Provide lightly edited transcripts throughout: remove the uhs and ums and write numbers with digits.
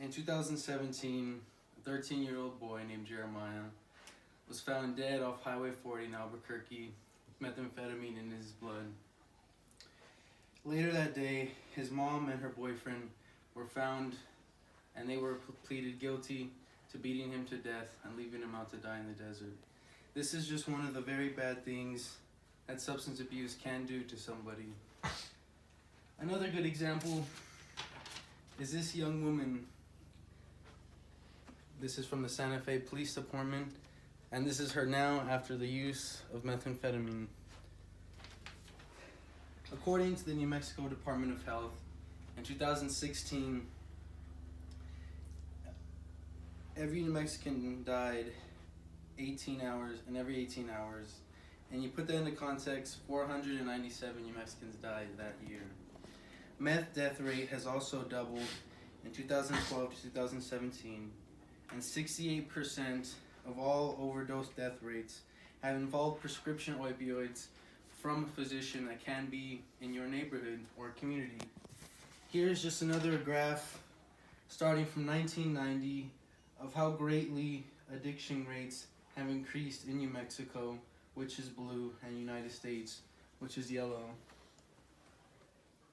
In 2017, a 13-year-old boy named Jeremiah was found dead off Highway 40 in Albuquerque with methamphetamine in his blood. Later that day, his mom and her boyfriend were found and they were pleaded guilty to beating him to death and leaving him out to die in the desert. This is just one of the very bad things that substance abuse can do to somebody. Another good example is this young woman. This is from the Santa Fe Police Department, and this is her now after the use of methamphetamine. According to the New Mexico Department of Health, in 2016, every New Mexican died 18 hours, and every 18 hours. And you put that into context, 497 New Mexicans died that year. Meth death rate has also doubled in 2012 to 2017, and 68% of all overdose death rates have involved prescription opioids from a physician that can be in your neighborhood or community. Here's just another graph starting from 1990 of how greatly addiction rates have increased in New Mexico, which is blue, and United States, which is yellow.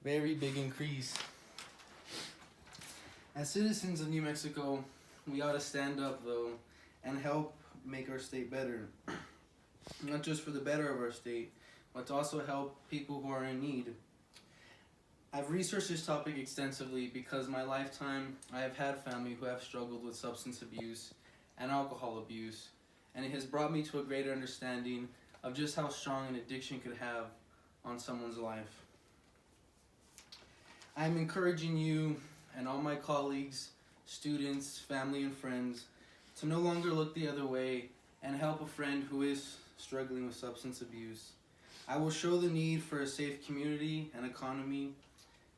Very big increase. As citizens of New Mexico, we ought to stand up though and help make our state better. Not just for the better of our state, but to also help people who are in need. I've researched this topic extensively because in my lifetime I have had family who have struggled with substance abuse and alcohol abuse, and it has brought me to a greater understanding of just how strong an addiction could have on someone's life. I'm encouraging you and all my colleagues, students, family, and friends to no longer look the other way and help a friend who is struggling with substance abuse. I will show the need for a safe community and economy,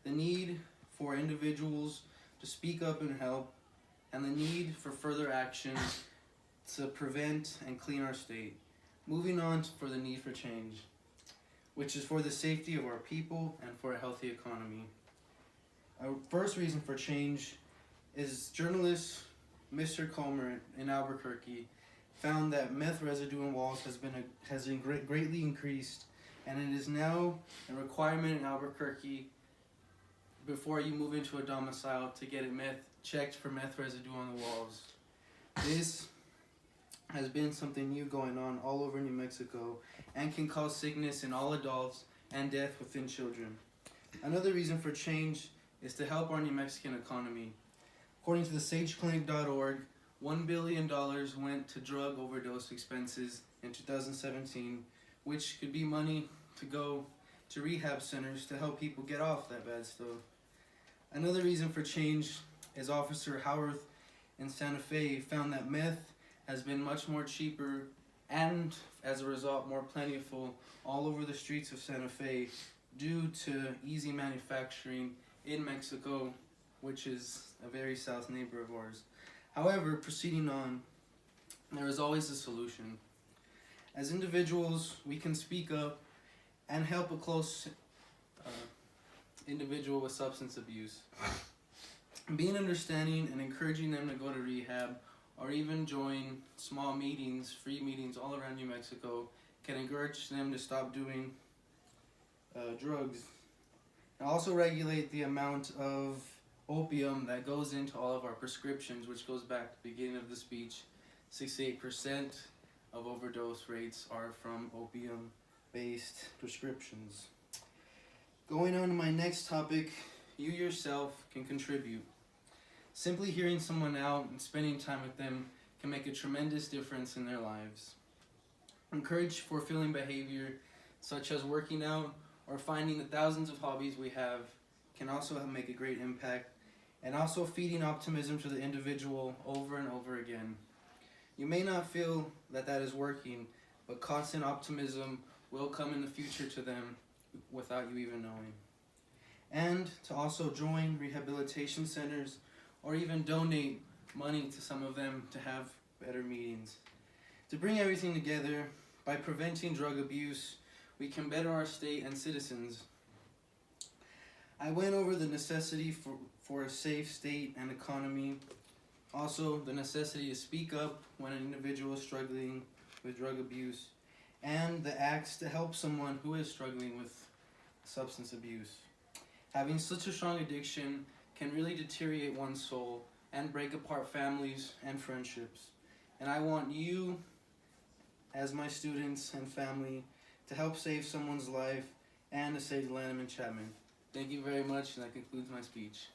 the need for individuals to speak up and help, and the need for further action to prevent and clean our state. Moving on for the need for change, which is for the safety of our people and for a healthy economy. Our first reason for change is journalist Mr. Comer in Albuquerque found that meth residue in walls has greatly increased, and it is now a requirement in Albuquerque before you move into a domicile to get it checked for meth residue on the walls. This has been something new going on all over New Mexico and can cause sickness in all adults and death within children. Another reason for change is to help our New Mexican economy. According to the sageclinic.org, $1 billion went to drug overdose expenses in 2017, which could be money to go to rehab centers to help people get off that bad stuff. Another reason for change is Officer Howarth in Santa Fe found that meth has been much more cheaper and, as a result, more plentiful all over the streets of Santa Fe due to easy manufacturing in Mexico, which is a very south neighbor of ours. However, proceeding on, there is always a solution. As individuals, we can speak up and help a close individual with substance abuse. Being understanding and encouraging them to go to rehab or even join small meetings, free meetings all around New Mexico can encourage them to stop doing drugs. And also regulate the amount of opium that goes into all of our prescriptions, which goes back to the beginning of the speech. 68% of overdose rates are from opium-based prescriptions. Going on to my next topic, you yourself can contribute. Simply hearing someone out and spending time with them can make a tremendous difference in their lives. Encourage fulfilling behavior, such as working out or finding the thousands of hobbies we have, can also make a great impact, and also feeding optimism to the individual over and over again. You may not feel that is working, but constant optimism will come in the future to them without you even knowing. And to also join rehabilitation centers or even donate money to some of them to have better meetings. To bring everything together, by preventing drug abuse, we can better our state and citizens. I went over the necessity for for a safe state and economy. Also, the necessity to speak up when an individual is struggling with drug abuse, and the acts to help someone who is struggling with substance abuse. Having such a strong addiction can really deteriorate one's soul and break apart families and friendships. And I want you, as my students and family, to help save someone's life and to save the land of enchantment. Thank you very much, and that concludes my speech.